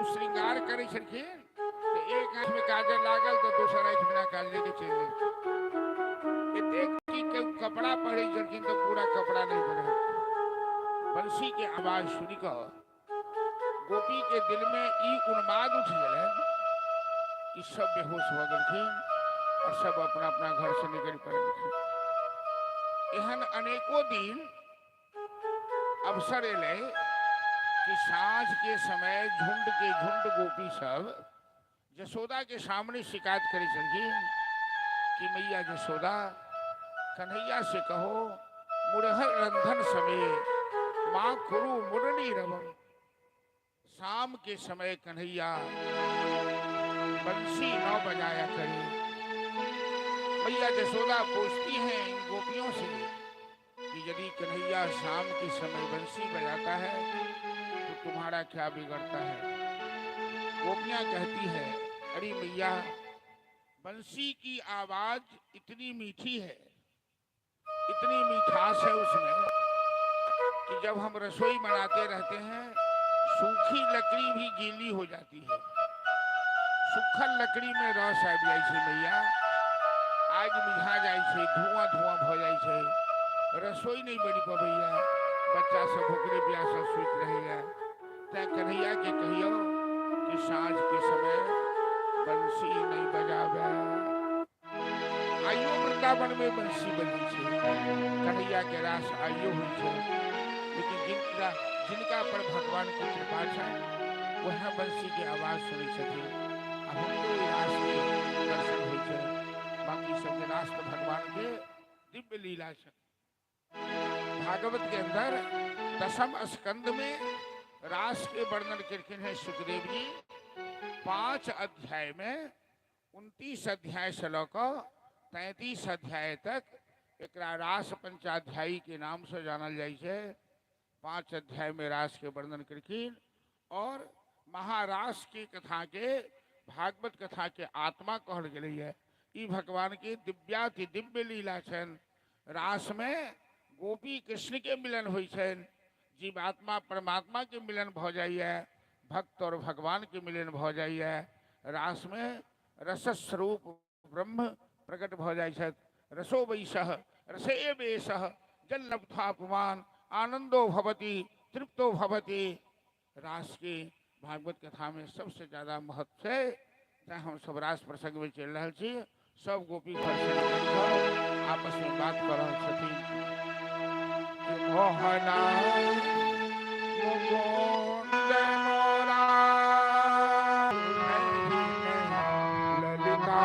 श्रृंगार करे छलखिन तो एक आंख में काजल लागल तो दूसरा आंख बिना काजल के चल गई। देख के कपड़ा पहरे छलखिन तो पूरा कपड़ा नहीं पहरे। बंसी के आवाज सुनी को गोपी के दिल में ई उन्माद उठ गए कि सब बेहोश हो गए और सब अपना अपना घर से निकल पड़े। एहन अनेकों दिन अवसर एले कि सांझ के समय झुंड के झुंड गोपी सब यशोदा के सामने शिकायत करे छलखिन कि मैया यशोदा कन्हैया से कहो मुरहर रंधन समय माँ कुरु मुरली रवम। शाम के समय कन्हैया बंसी न बजाया करे। मैया यशोदा पूछती हैं इन गोपियों से कि यदि कन्हैया शाम के समय बंसी बजाता है तो तुम्हारा क्या बिगड़ता है। गोपियां कहती है अरे मैया बंसी की आवाज इतनी मीठी है, इतनी मिठास है उसमें कि जब हम रसोई बनाते रहते हैं सूखी लकड़ी भी गीली हो जाती है। सूखल लकड़ी में रस आ जाए छे मैया, आग मिझा जाए छे, धुआं धुआं हो जाए छे, रसोई नहीं बनी पबैया, बच्चा सब भूखले प्यासा सुत रहेगा। तै कन्हैया के कहियो कि सांझ के समय बंसी नहीं बजावे। आइयो वृंदावन में बंसी बजी छे, कन्हैया के रास आइयो हुई छे, लेकिन जिनका पर भगवान की कृपा है वह बंसी की आवाज सुनी छथिन। हमको रास के दर्शन हुई छे, बाकी सबके रास तो भगवान के दिव्य लीला है। भागवत के अंदर 10वें स्कंद में रास के वर्णन करके हैं सुखदेव जी। 5 अध्याय में 29 अध्याय से लेकर 33 अध्याय तक एक रास पंचाध्यायी के नाम से जानल जाए छे। 5 अध्याय में रास के वर्णन करके और महारास की कथा के भागवत कथा के आत्मा कहल गई है। ई भगवान की दिव्याति दिव्य लीला छन। रास में गोपी कृष्ण के मिलन हुई छन, जीवात्मा परमात्मा के मिलन भ जाइए, भक्त और भगवान के मिलन भ जाइए। रास में रस स्वरूप ब्रह्म प्रकट भ जाए। रसो वैसह रसे वेशः जल्लब्ध्वापमान आनंदो भवति तृप्तो भवति। रास की भागवत कथा में सबसे ज्यादा महत्व है। हम सब रास प्रसंग में चल रहे छी, सब गोपी घर से आपस में बात कर रहे छथिन। मोहना मुकुंद मोरा ललिता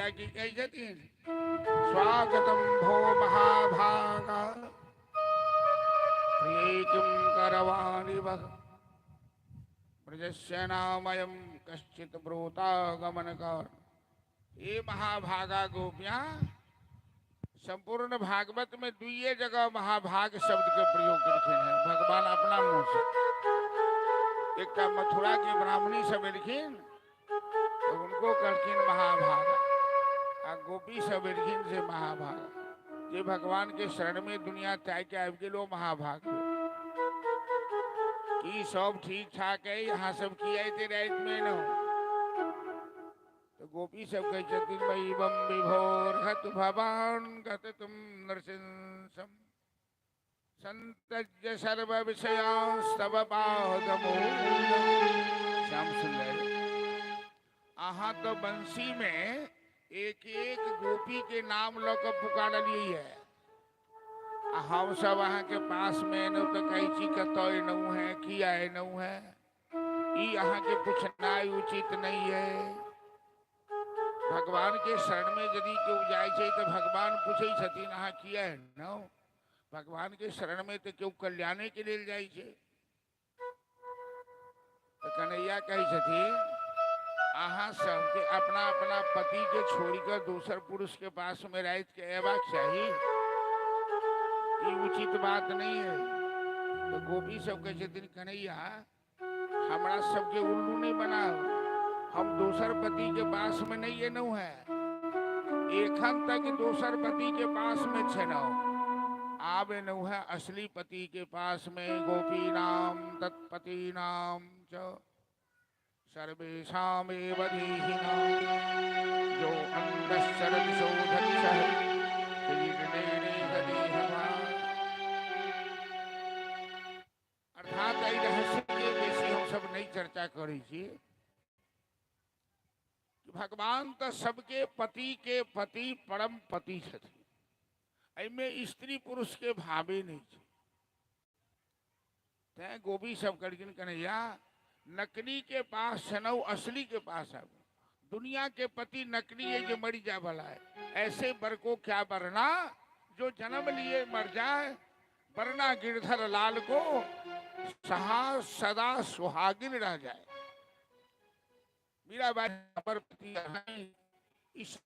कन्हैया की कही जाती स्वागतम भो महाभागा प्रिय किम करवाणि वह ब्रजस्य नामयम कश्चित ब्रूता गमन कर। ये महाभागा गोपियां संपूर्ण भागवत में दुइये जगह महाभाग शब्द के प्रयोग लिखे हैं भगवान अपना मुंह से। एक का मथुरा की ब्राह्मणी सब लिखीन तो उनको करकिन महाभागा आ गोपी सब लिखीन से महाभागा। ये भगवान के शरण में दुनिया त्याग के आब गेलो महाभाग की सब ठीक ठाक है यहाँ सब किया रात में न तो गोपी सब कहते वैवम विभोर हत भवान गत तुम नृसिंसम संतज्य सर्व विषयांस्तव पादमो। श्याम सुंदर आहा तो बंसी में एक एक गोपी के नाम लोग पुकार लिए है। हम सब अहाँ के पास में न तो कई चीज कतई नऊ है किया है नऊ है ई अहाँ के पूछना उचित नहीं है। भगवान के शरण में यदि क्यों जाए तो भगवान पूछे छथिन अहाँ किया है न भगवान के शरण में तो क्यों कल्याणे के लिए जाए तो कन्हैया कही छथिन अहाँ सबके अपना अपना पति के छोड़कर दूसर पुरुष के पास में रात के एबाक चाहिए ये उचित बात नहीं है। तो गोपी सब कहते दिन कन्हैया हमारा सबके उल्लू नहीं बनाओ हम दोसर पति के पास में नहीं ये नऊ है एखन तक दोसर पति के पास में छनो आबे नऊ है असली पति के पास में गोपी नाम तत्पति नाम च सर्वेषाम एव धीहिना जो अंतश्चरति शोधच्छः अर्थात रहस्य के बेसी हम सब नहीं चर्चा करी छी भगवान तो सबके पति के पति परम पति छथिन एमे स्त्री पुरुष के भावे नहीं छे। तै गोपी सब करकिन कन्हैया नकली के पास छनौ असली के पास आब दुनिया के पति नकली है जो मरी जा वाला है ऐसे बर को क्या बरना जो जन्म लिए मर जाए वरना गिरधर लाल को सदा सुहागिन रह जाए। मेरा बात पर इस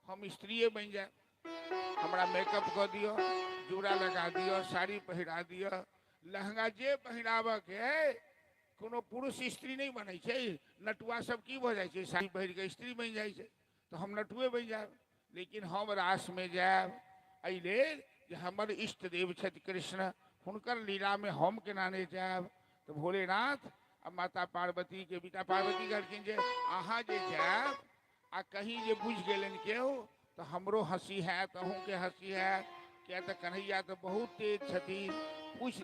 हम स्त्री बन जाए हमारा मेकअप कर दियो जूड़ा लगा दियो साड़ी पहिरा दियो लहंगा जे पहिराब के कोनो पुरुष स्त्री नहीं बने छे नटुआ सब की भ जाए साड़ी पहिर के स्त्री बन जाए तो हम नटुए बन जाए लेकिन हम रास में जाए अले हमर इष्ट देव छथि कृष्ण हुनकर लीला में हम केना नहीं जाए तो भोलेनाथ अब माता पार्वती के बेटा पार्वती कहलखिन जे अहाँ जे जाए आ कहीं जे बुझ गेलन केओ तो हमरो हंसी है तो अहूँ के हंसी है क्या तो कन्हैया तो बहुत तेज छथि पूछ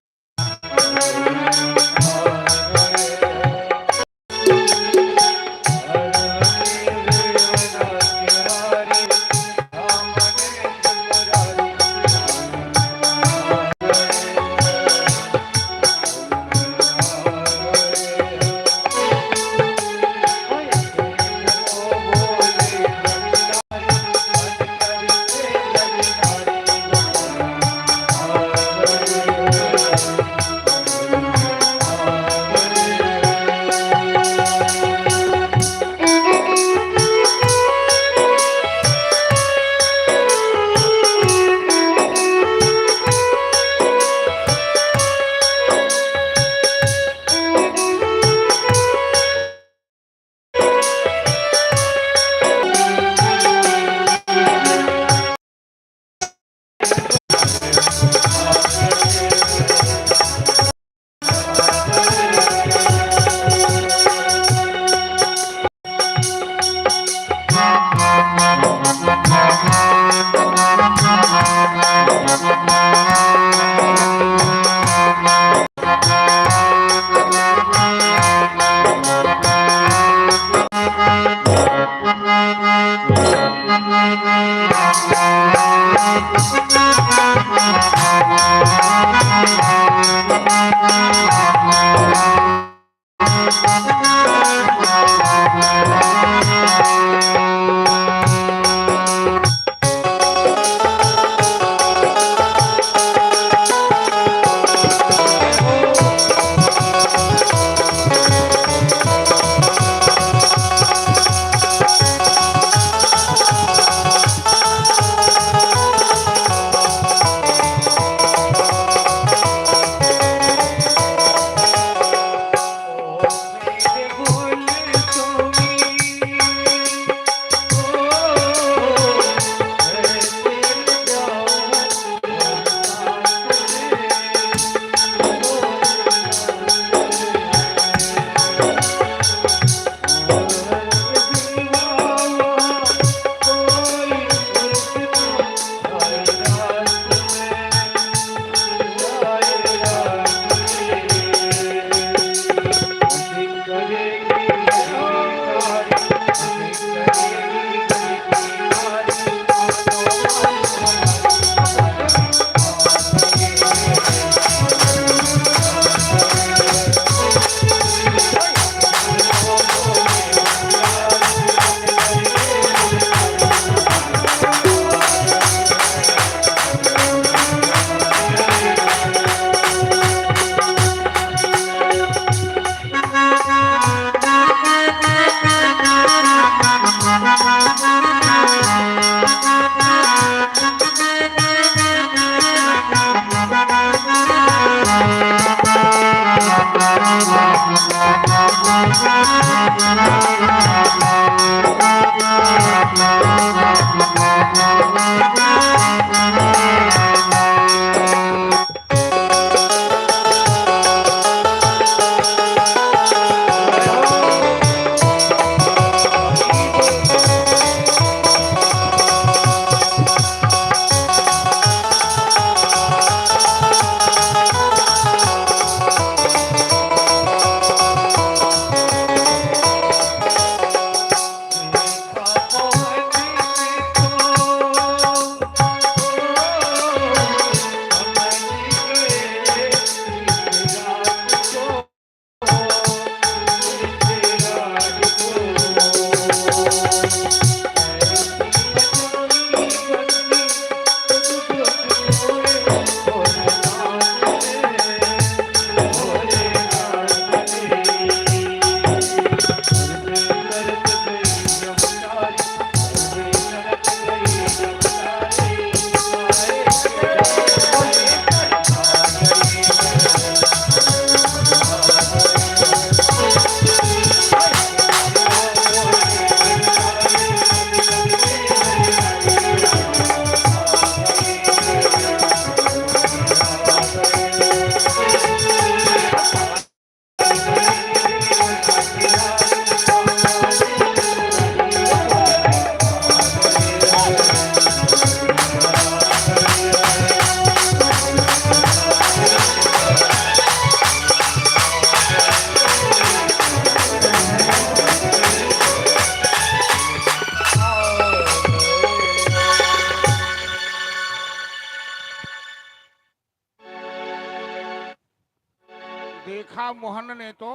देखा मोहन ने तो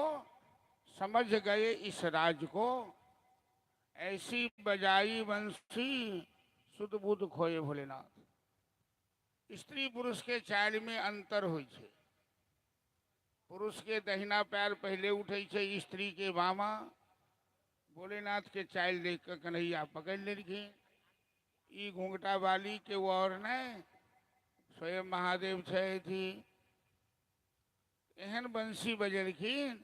समझ गए इस राज को, ऐसी बजाई बंसी सुध बुध खोए भोलेनाथ। स्त्री पुरुष के चाल में अंतर होइ छै। पुरुष के दहिना पैर पहले उठे छै, स्त्री के बामा। भोलेनाथ के चाल देख के कन्हैया पकड़ लेलखिन। ई घूंघटा वाली के वो और नहीं, स्वयं महादेव छथि। एहन बंसी बजेलखिन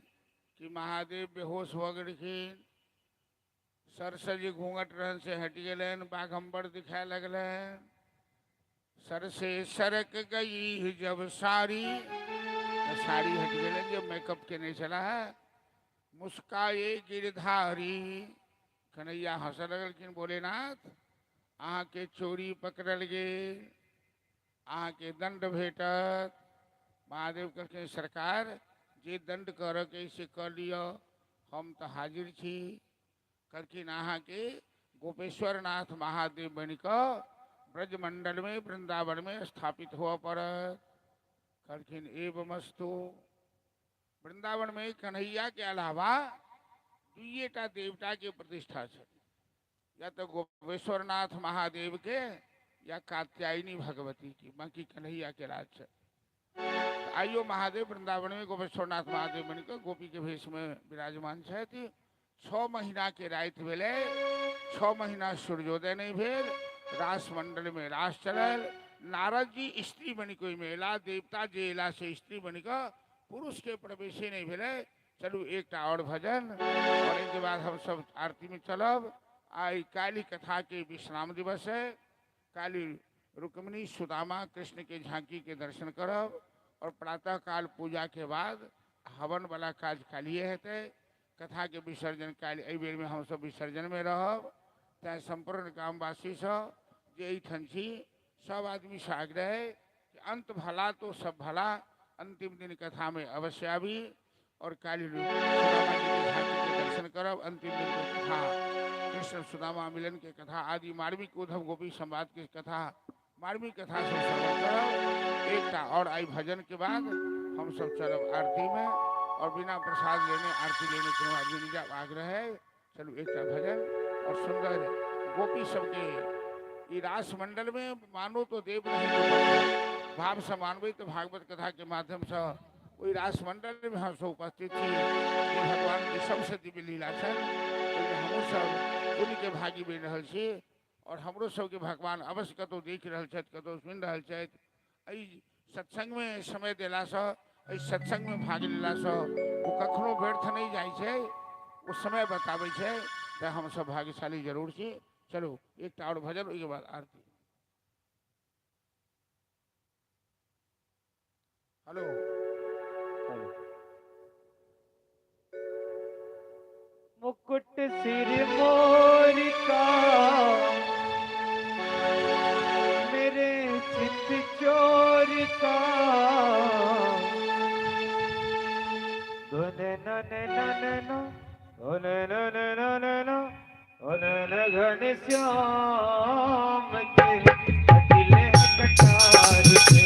कि महादेव बेहोश हो गेलखिन। सर से जे घूंघट रहन से हट गए, बाघम्बर दिखाए लगल। सर से सरक गई जब साड़ी, तो साड़ी हट गए, जो मेकअप के नहीं चला है। मुस्काए गिरधारी, कन्हैया हंस लगलखिन। भोलेनाथ अहाँ के चोरी पकड़ल गेल, अहाँ के दंड भेटत। महादेव कहलखिन सरकार जे दंड कर के से कर लियो, हम तो हाजिर छी। कहलखिन अहाँ के गोपेश्वर नाथ महादेव बन क ब्रजमंडल में वृंदावन में स्थापित हुआ पड़त। कहलखिन एवमस्तु। वृंदावन में कन्हैया के अलावा दुइटा देवता के प्रतिष्ठा है, या तो गोपेश्वर नाथ महादेव के या कात्यायनी भगवती की, बाकी कन्हैया के राज है। आइयो महादेव वृंदावन में गोपेश्वर नाथ महादेव बनकर गोपी के भेष में विराजमान छथि। 6 महीना के रात भेले, 6 महीना सूर्योदय नहीं भेल। रास मंडल में रास चलल। नारद जी स्त्री बनी कोई मेला, देवता जे एला से स्त्री बनिकर पुरुष के प्रवेश नहीं भेले। चलू एक और भजन, और इनके बाद हम सब आरती में चलब। आई काली कथा के विश्राम दिवस है। काली रुक्मिणी सुदामा कृष्ण के झांकी के दर्शन करब, और प्रातः काल पूजा के बाद हवन वाला काज कालिए हेतै। कथा के विसर्जन काल एहि बेर में हम सब विसर्जन में रहब। तैं संपूर्ण गामवासी से जे एहिठन छी सब आदमी से आग्रह है कि अंत भला तो सब भला, अंतिम दिन कथा में अवश्य आबी और काली सुदामा जी के झांकी के दर्शन करब। अंतिम दिन की कथा कृष्ण सुदामा मिलन के कथा आदि मार्मिक उद्धव गोपी संवाद की कथा, मार्मिक कथा से श्रवण करब। एकटा और आई भजन के बाद हम सब चलब आरती में, और बिना प्रसाद लेने आरती लेने के आदमी निजा आग्रह है। चलो एकटा भजन और सुंदर गोपी सबके रास मंडल में मानो तो देव नहीं, भाव से मानवे तो भागवत कथा के माध्यम से वही रास मंडल में हम सब उपस्थित थी। भगवान की सबसे दिव्य लीला है, हम सब पुण्य के भागी बन रहा छी, और हमरो सबके भगवान अवश्य कतौ देख रहा है, कतौ सुन रहा है। सत्संग में समय दिला से, सत्संग में भाग लेला से वो कखनो व्यर्थ नहीं जाए, वो समय बतावे है। तो हम सब भाग्यशाली जरूर छी। चलो एक और भजन, उसके बाद आरती। हेलो मुकुट सिर मोर का मेरे चित चोर का, धुन नन नन नो धुन नन नन नो धुन घन श्याम के अखिले कटार के।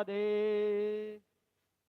राधे